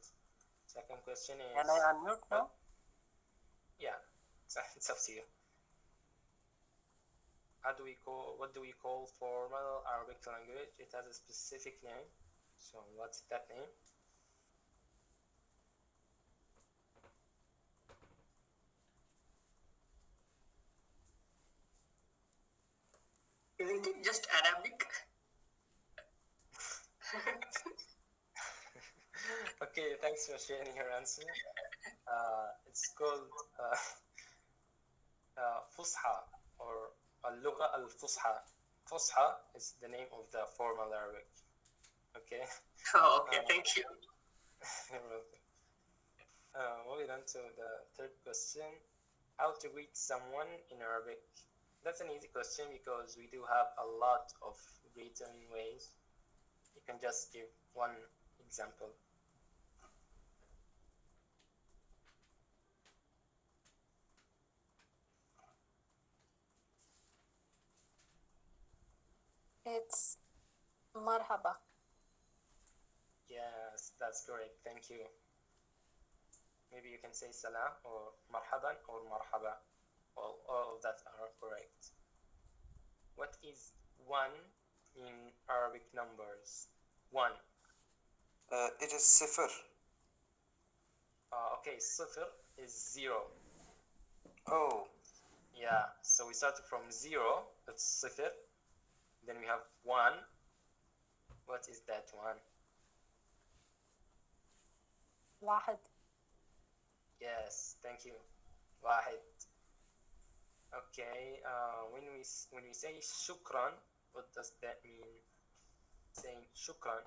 Second question is... Can I unmute now? Yeah, it's up to you. What do we call formal Arabic language? It has a specific name. So what's that name? Isn't it just Arabic? Okay, thanks for sharing your answer. It's called Fusha or Al-Lugha al-Fusha. Fusha is the name of the formal Arabic. Okay. Oh, okay, thank you. You're welcome. Moving on to the third question. How to greet someone in Arabic? That's an easy question because we do have a lot of written ways. You can just give one example. It's marhaba. Yes, that's correct. Thank you. Maybe you can say salam or marhaban or marhaba. All of that are correct. What is 1 in Arabic numbers? 1. It is صفر. Okay, صفر is 0. Oh. Yeah, so we start from 0, that's صفر. Then we have 1. What is that 1? واحد. Yes, thank you. واحد. Okay, when we say shukran, what does that mean? Saying shukran.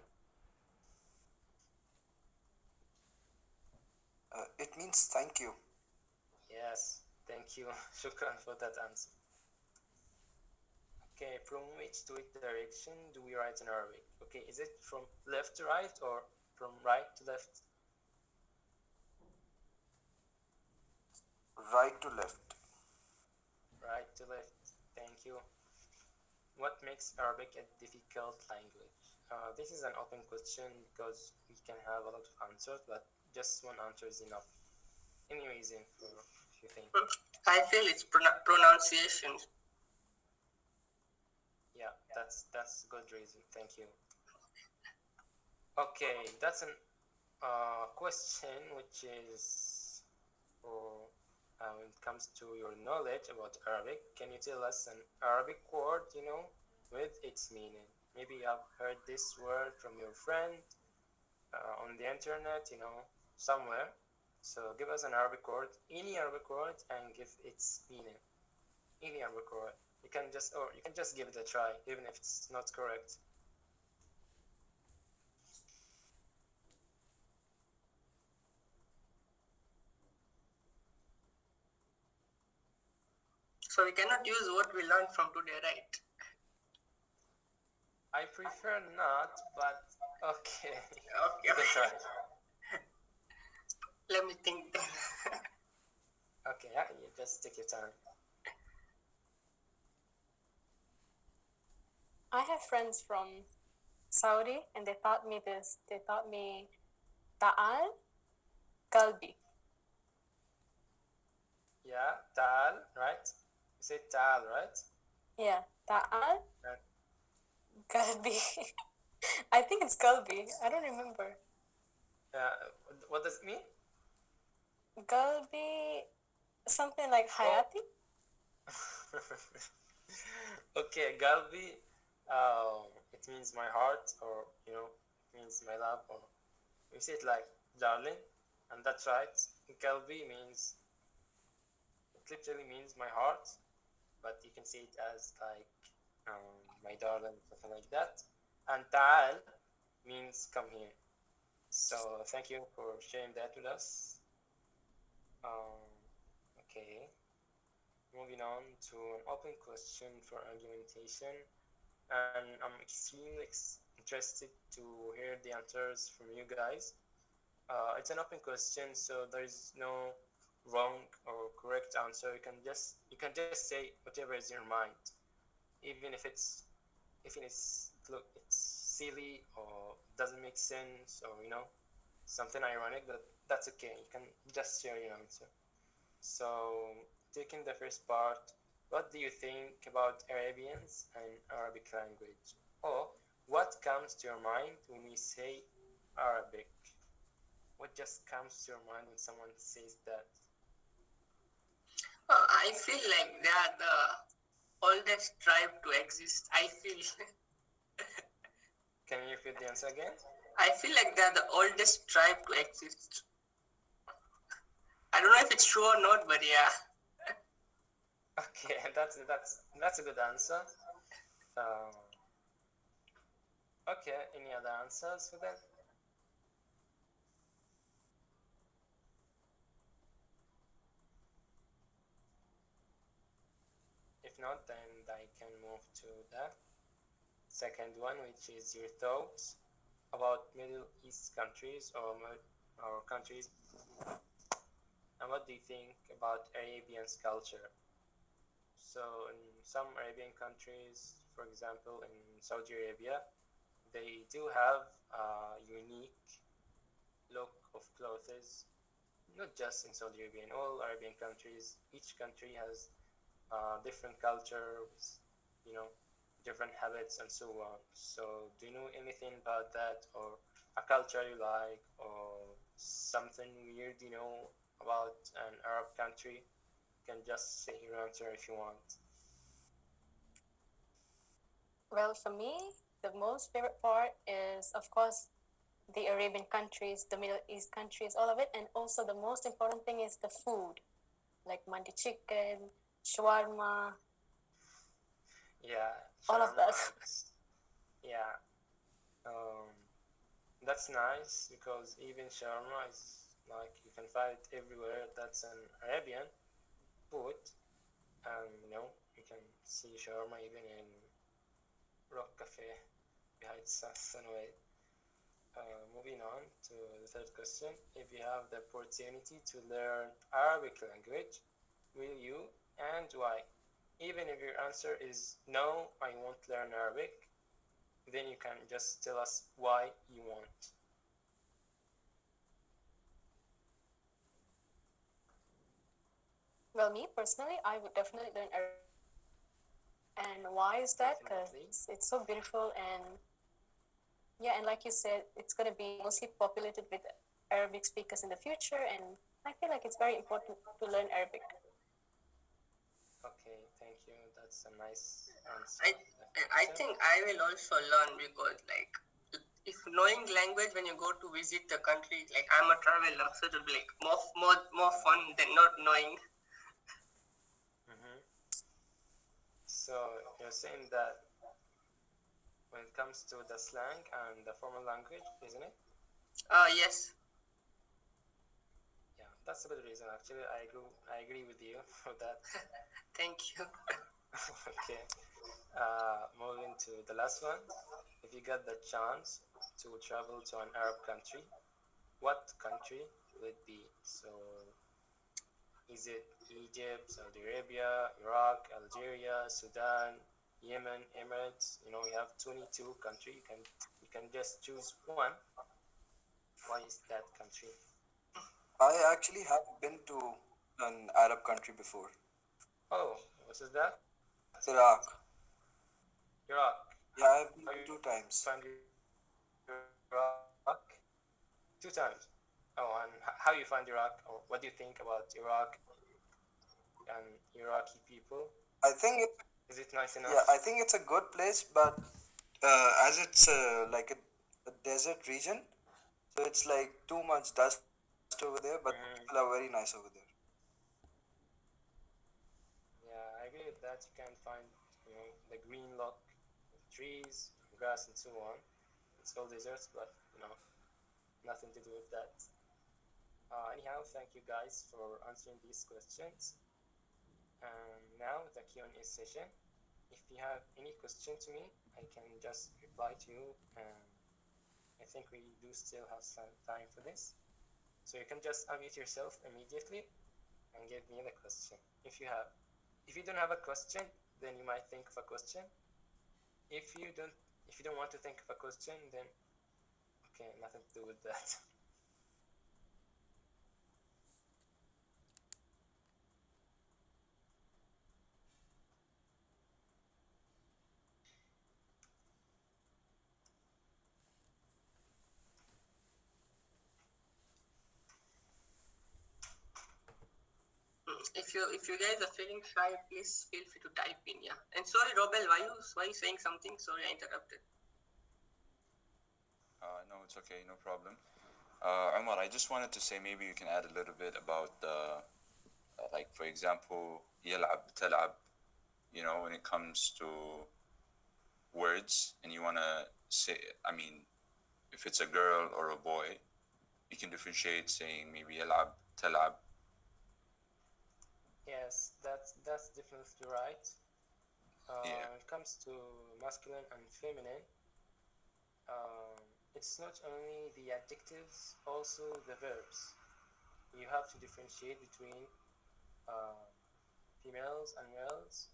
It means thank you. Yes, thank you. Shukran for that answer. Okay, from which to which direction do we write in Arabic? Okay, is it from left to right or from right to left? Right to left. Right to left. Thank you. What makes Arabic a difficult language? This is an open question because we can have a lot of answers, but just one answer is enough. Any reason for if you think? I feel it's pronunciation. Yeah, that's a good reason. Thank you. Okay, that's an question which is for when it comes to your knowledge about Arabic. Can you tell us an Arabic word, with its meaning? Maybe you have heard this word from your friend on the internet, somewhere. So give us an Arabic word, any Arabic word, and give its meaning. Any Arabic word. You can just give it a try, even if it's not correct. So we cannot use what we learned from today, right? I prefer not, but okay. Okay. You can try. Let me think then. Okay, yeah, you just take your time. I have friends from Saudi, and they taught me this. They taught me ta'al, kalbi. Yeah, tal, right? You say tal, right? Yeah, ta'al, Right. kalbi. I think it's kalbi. I don't remember. What does it mean? Kalbi, something like hayati. Okay, Galbi, it means my heart, or it means my love, or we say it like darling, and that's right. Galbi means, it literally means my heart, but you can see it as like my darling, something like that. And ta'al means come here. So thank you for sharing that with us. Okay, moving on to an open question for argumentation, and I'm extremely interested to hear the answers from you guys. It's an open question, so there's no wrong or correct answer. You can just say whatever is in your mind, even if it's silly or doesn't make sense, or something ironic. That's okay. You can just share your answer. So, taking the first part, what do you think about Arabians and Arabic language? Or what comes to your mind when we say Arabic? What just comes to your mind when someone says that? I feel like they are the oldest tribe to exist. I feel. Can you repeat the answer again? I feel like they are the oldest tribe to exist. I don't know if it's true or not, but yeah. Okay, that's a good answer. Okay, any other answers for that? If not, then I can move to the second one, which is your thoughts about Middle East countries, or countries, and what do you think about Arabian's culture? So, in some Arabian countries, for example, in Saudi Arabia, they do have a unique look of clothes. Not just in Saudi Arabia, in all Arabian countries, each country has different cultures, you know, different habits, and so on. So, do you know anything about that, or a culture you like, or something weird about an Arab country? You can just say your answer if you want. Well, for me, the most favorite part is, of course, the Arabian countries, the Middle East countries, all of it. And also, the most important thing is the food, like mandi chicken, shawarma, Yeah, all of that. shawarma. Yeah, um, that's nice because even shawarma is like you can find it everywhere. That's an Arabian. food. You can see shawarma even in Rock Cafe behind Sunway. Moving on to the third question. If you have the opportunity to learn Arabic language, will you and why? Even if your answer is no, I won't learn Arabic, then you can just tell us why you want. Well, me personally, I would definitely learn Arabic. And why is that? Definitely. Because it's so beautiful, and yeah, and like you said, it's going to be mostly populated with Arabic speakers in the future, and I feel like it's very important to learn Arabic. Okay, thank you. That's a nice answer. I think I will also learn because like if knowing language when you go to visit the country, like I'm a traveler, so it'll be like more fun than not knowing. Mm-hmm. So you're saying that when it comes to the slang and the formal language, isn't it? Yes. Yeah, that's a good reason. Actually, I agree with you for that. Thank you. Okay. Moving to the last one. If you get the chance to travel to an Arab country, what country would it be? So, is it Egypt, Saudi Arabia, Iraq, Algeria, Sudan, Yemen, Emirates? We have 22 countries. You can just choose one. Why is that country? I actually have been to an Arab country before, Oh, what is that? Iraq. Iraq. Yeah, I've How been you two find times. Iraq? Two times. Oh, and how you find Iraq, or what do you think about Iraq and Iraqi people? I think it, Is it nice yeah, enough? I think it's a good place, but as it's like a desert region, so it's like too much dust over there, but the people are very Mm-hmm. nice over there. Yeah, I agree with that. You can find, the green look, trees, grass, and so on. It's all deserts, but nothing to do with that. Anyhow, thank you guys for answering these questions. And now the Q&A session. If you have any question to me, I can just reply to you, and I think we do still have some time for this. So you can just unmute yourself immediately and give me the question if you have. If you don't have a question, then you might think of a question. If you don't want to think of a question, then okay, nothing to do with that. If you guys are feeling shy, please feel free to type in. Yeah. And sorry, Robel, why you saying something? Sorry, I interrupted. No, it's okay, no problem. Omar, I just wanted to say maybe you can add a little bit about like for example, يلعب تلعب, when it comes to words and you want to say, I mean, if it's a girl or a boy, you can differentiate saying maybe يلعب تلعب. Yes, that's definitely right. Yeah. When it comes to masculine and feminine, um, it's not only the adjectives, also the verbs. You have to differentiate between uh, females and males,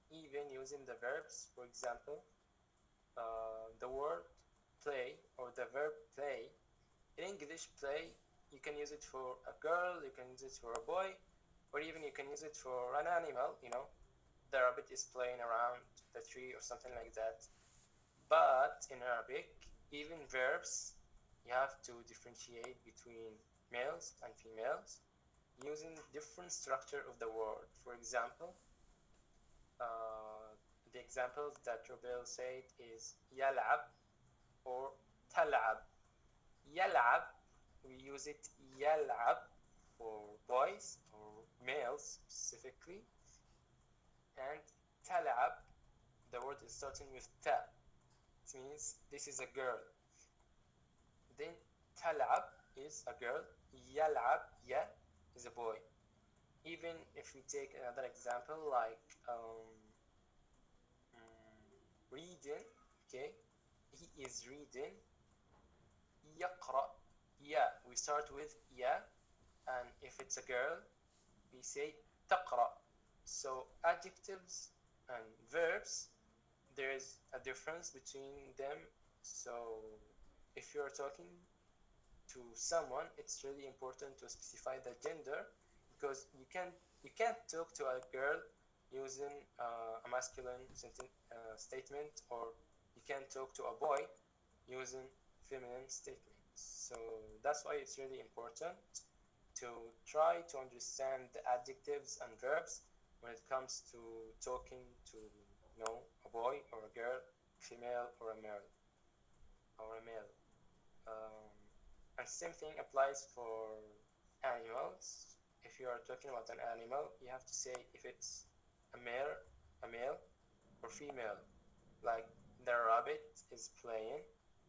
even using the verbs. For example, the word play or the verb play. In English, play, you can use it for a girl, you can use it for a boy, or even you can use it for an animal. The rabbit is playing around the tree or something like that. But in Arabic, even verbs, you have to differentiate between males and females using different structure of the word. For example, uh, the example that Robel said is yalab or talab. Yalab, we use it yalab for boys or males specifically, and talab, the word is starting with ta. It means this is a girl. Then talab is a girl, yalab, ya is a boy. even if we take another example like reading, okay, he is reading. يقرأ. Yeah, we start with yeah, and if it's a girl, we say تقرأ. So adjectives and verbs, there is a difference between them. So if you're talking to someone, it's really important to specify the gender, because you can't talk to a girl using a masculine statement, or you can't talk to a boy using feminine statements. So that's why it's really important to try to understand the adjectives and verbs when it comes to talking to a boy or a girl, female or a male or a male. Um, and same thing applies for animals. If you are talking about an animal, you have to say if it's a male or female. Like the rabbit is playing,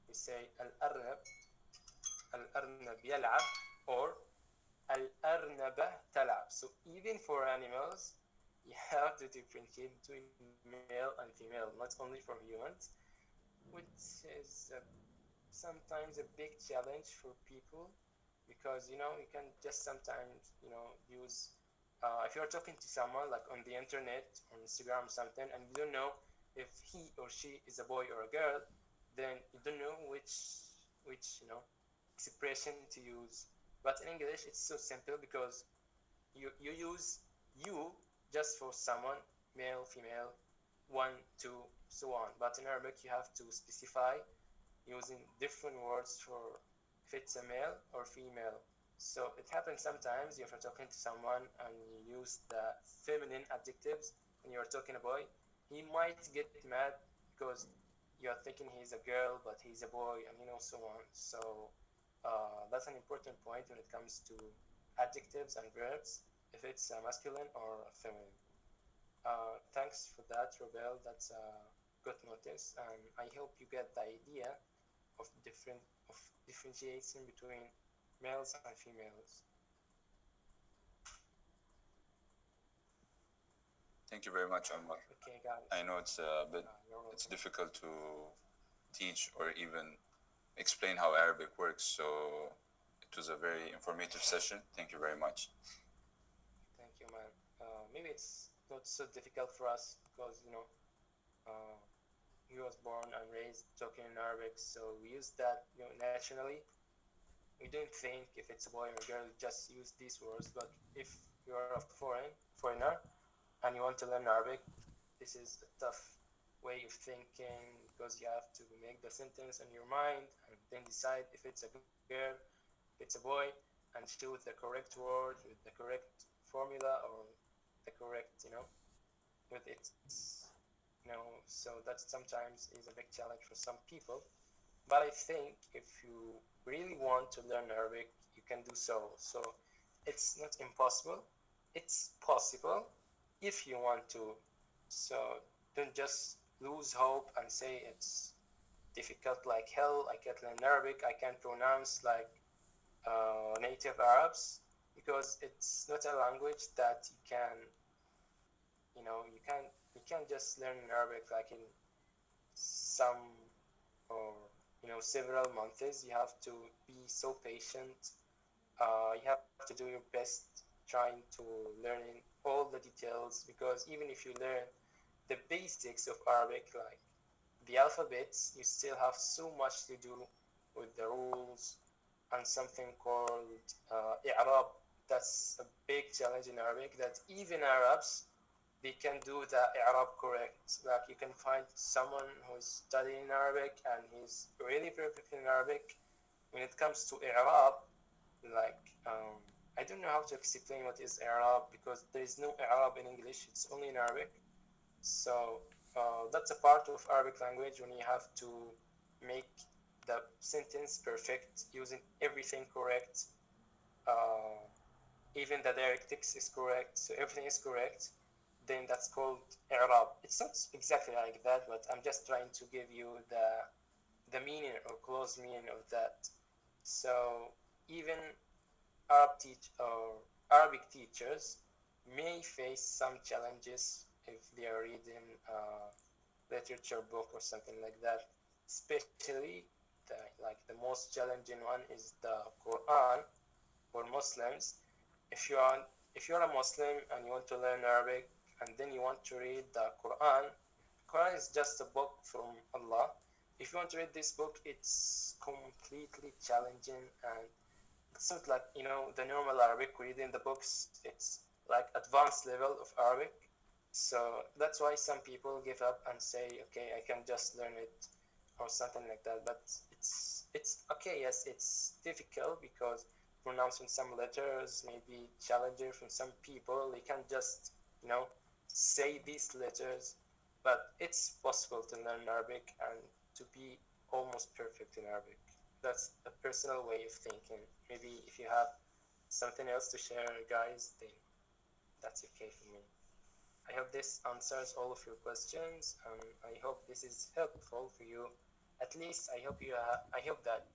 we say al-arnab yal'ab, or al-arnaba tal'ab. So even for animals, you have to differentiate between male and female, not only for humans, which is sometimes a big challenge for people, because you can just sometimes use if you're talking to someone like on the internet, on Instagram or something, and you don't know if he or she is a boy or a girl, then you don't know which expression to use. But in English it's so simple, because you use you just for someone, male, female, one, two, so on. But in Arabic you have to specify using different words for if it's a male or female. So it happens sometimes if you're talking to someone and you use the feminine adjectives and you're talking a boy, he might get mad because you're thinking he's a girl but he's a boy, and so on. So that's an important point when it comes to adjectives and verbs, if it's masculine or feminine. Thanks for that, Robel. That's a good notice, and I hope you get the idea of differentiation between males and females. Thank you very much, Omar. Okay, guys. I know it's a bit, You're welcome. it's difficult to teach or even explain how Arabic works. So it was a very informative session. Thank you very much. Thank you, man. Maybe it's not so difficult for us because uh, he was born and raised talking in Arabic, so we use that naturally. We don't think if it's a boy or a girl, just use these words. But if you're a foreigner and you want to learn Arabic, this is a tough way of thinking, because you have to make the sentence in your mind and then decide if it's a girl, if it's a boy, and choose the correct word with the correct formula, or the correct, with its, so that sometimes is a big challenge for some people. But I think if you really want to learn Arabic, you can do so. So it's not impossible, it's possible if you want to. So don't just lose hope and say it's difficult like hell. I can't learn Arabic, I can't pronounce like native Arabs, because it's not a language that you can't just learn Arabic like in some, or several months. You have to be so patient. You have to do your best trying to learn all the details, because even if you learn the basics of Arabic, like the alphabets, you still have so much to do with the rules and something called i'rab. That's a big challenge in Arabic, that even Arabs, they can do the i'rab correct. Like you can find someone who's studying Arabic and he's really perfect in Arabic. When it comes to i'rab, like I don't know how to explain what is i'rab, because there is no i'rab in English, it's only in Arabic. So that's a part of Arabic language, when you have to make the sentence perfect, using everything correct. Uh, Even the dialectics is correct, so everything is correct. Then that's called i'rab. It's not exactly like that, but I'm just trying to give you the meaning or close meaning of that. So even Arabic teachers, may face some challenges if they are reading a literature book or something like that. Especially the most challenging one is the Quran for Muslims. If you are if you're a Muslim and you want to learn Arabic and then you want to read the Quran is just a book from Allah. If you want to read this book, it's completely challenging, and it's not like the normal Arabic reading the books. It's like advanced level of Arabic. So that's why some people give up and say, okay, I can just learn it or something like that. But it's okay. Yes, it's difficult because pronouncing some letters may be challenging for some people. They can't just say these letters, but it's possible to learn Arabic and to be almost perfect in Arabic. That's a personal way of thinking. Maybe if you have something else to share, guys, then that's okay for me. I hope this answers all of your questions, and I hope this is helpful for you. At least I hope I hope that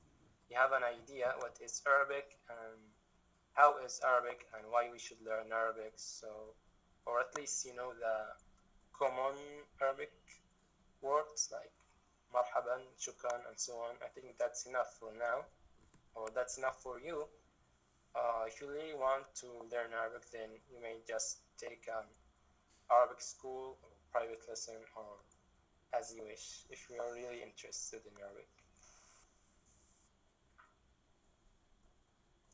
you have an idea what is Arabic and how is Arabic and why we should learn Arabic. So, or at least the common Arabic words like marhaban, shukran, and so on. I think that's enough for now, or that's enough for you. If you really want to learn Arabic, then you may just take an Arabic school or private lesson, or as you wish, if you are really interested in Arabic.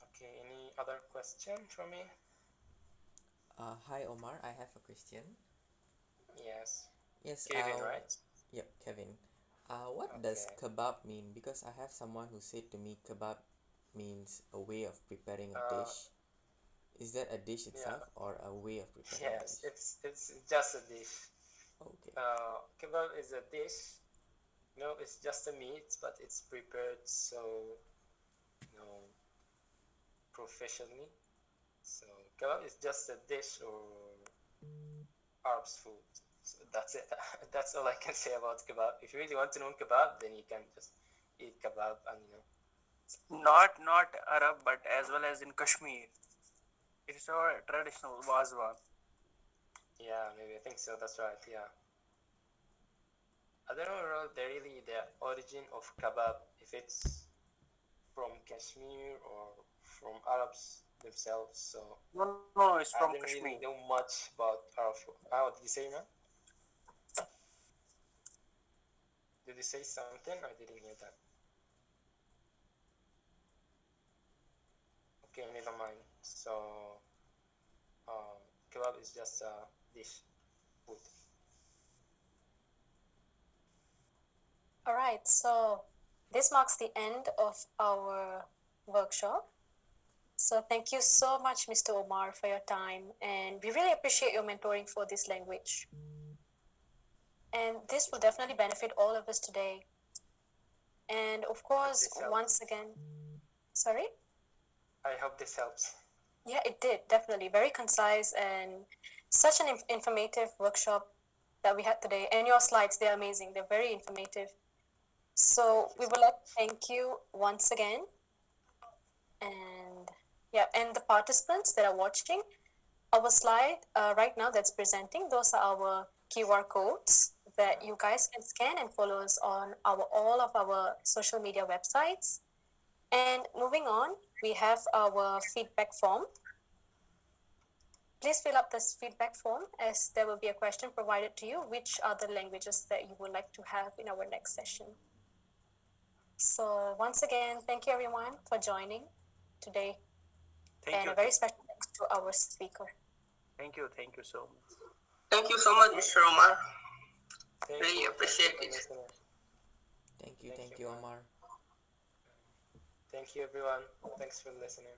Okay, any other question for me? Hi Omar, I have a question. Yes. Yes, Kevin, right? yep, Kevin. What does Okay. kebab mean? Because I have someone who said to me kebab means a way of preparing a Uh, dish. Is that a dish yeah. itself or a way of preparing a Yes, dish? it's just a dish. Okay. Kebab is a dish. No, it's just a meat, but it's prepared so professionally. So kebab is just a dish or Arab's food. So that's it. That's all I can say about kebab. If you really want to know kebab, then you can just eat kebab and Not Arab, but as well as in Kashmir. It's our traditional wazwan. yeah, maybe I think so. That's right. Yeah. I don't know the origin of kebab, if it's from Kashmir or from Arabs themselves. So No, it's I from don't really Kashmir. know much about Arab food. What did you say, man? Did you say something? I didn't hear that. Okay, never mind. So kebab is just a dish, food. All right, so this marks the end of our workshop. So thank you so much, Mr. Omar, for your time, and we really appreciate your mentoring for this language. And this will definitely benefit all of us today. And of course, This helps. once again, sorry? I hope this helps. Yeah, it did, definitely. Very concise and such an informative workshop that we had today. And your slides, they're amazing. They're very informative. So we would like to thank you once again. And yeah, and the participants that are watching, our slide right now that's presenting, those are our QR codes that you guys can scan and follow us on all of our social media websites. And moving on, we have our feedback form. Please fill up this feedback form as there will be a question provided to you, which are the languages that you would like to have in our next session. So once again, thank you everyone for joining today. And a very special thanks to our speaker. Thank you so much. Thank you so much, Mr. Omar. Thank Really you. appreciate Thank you it. for listening. Thank you, Thank you, Omar. Thank you, everyone. Thanks for listening.